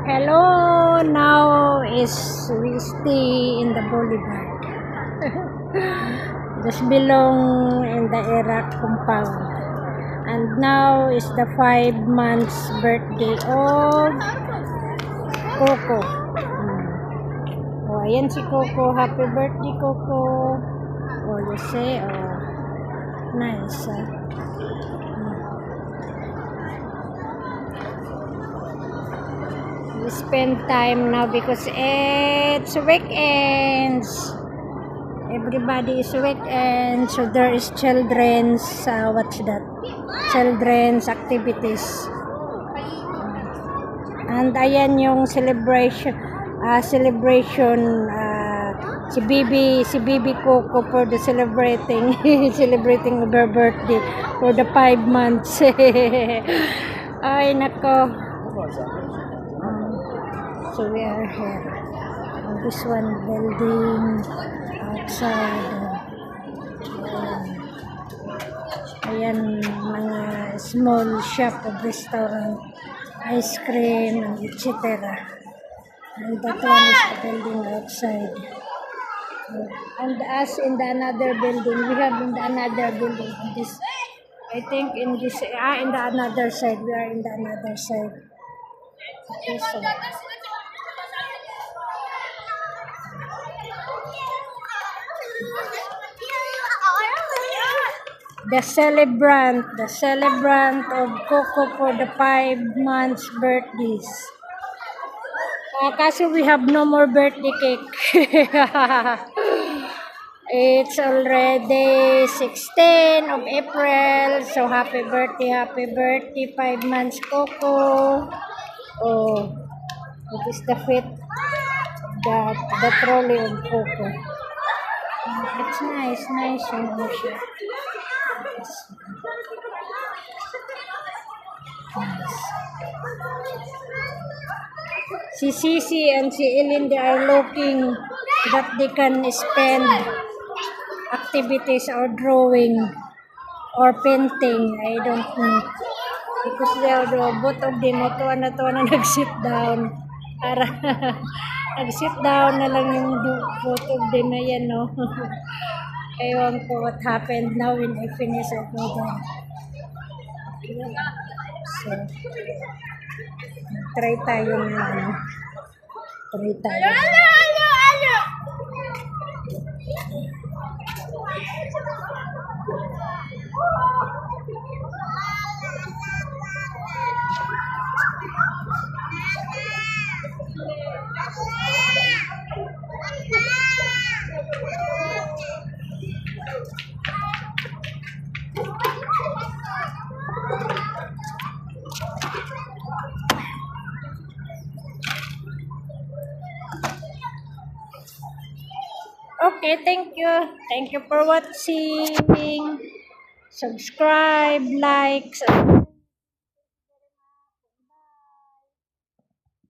Hello, now is we stay in the boulevard. Just belong in the Iraq compound. And now is the 5 months birthday of Coco. Oh, ayan si Coco. Happy birthday, Coco. Oh, you say, oh, nice. We spend time now because it's weekends. Everybody is weekend, so there is children's what's that? Children's activities. And ayan yung celebration si Bibi Coco for the celebrating celebrating her birthday for the 5 months. Ay nako. So we are here on this one building outside. Ayan mga small shop of restaurant, ice cream and etc. And that one is the building outside. And us in the another building, we have in the another building. This, I think in this in the another side, we are in the another side. Okay, so. The celebrant of Coco for the 5 months birthdays. Kaso we have no more birthday cake. It's already 16 of April. So happy birthday, 5 months Coco. Oh, it is the fit, the trolley of Coco. It's nice yung siya. Si Sisi and si Eileen, they are looking that they can spend activities or drawing or painting. I don't know. Because they are both of them, tuwa na nag-sit down. Para nag-sit down na lang yung both of them. Ayan, no? Ewan ko what happened now when I finish it. So, try tayo na try tayo. Okay, thank you. Thank you for watching. Subscribe, like,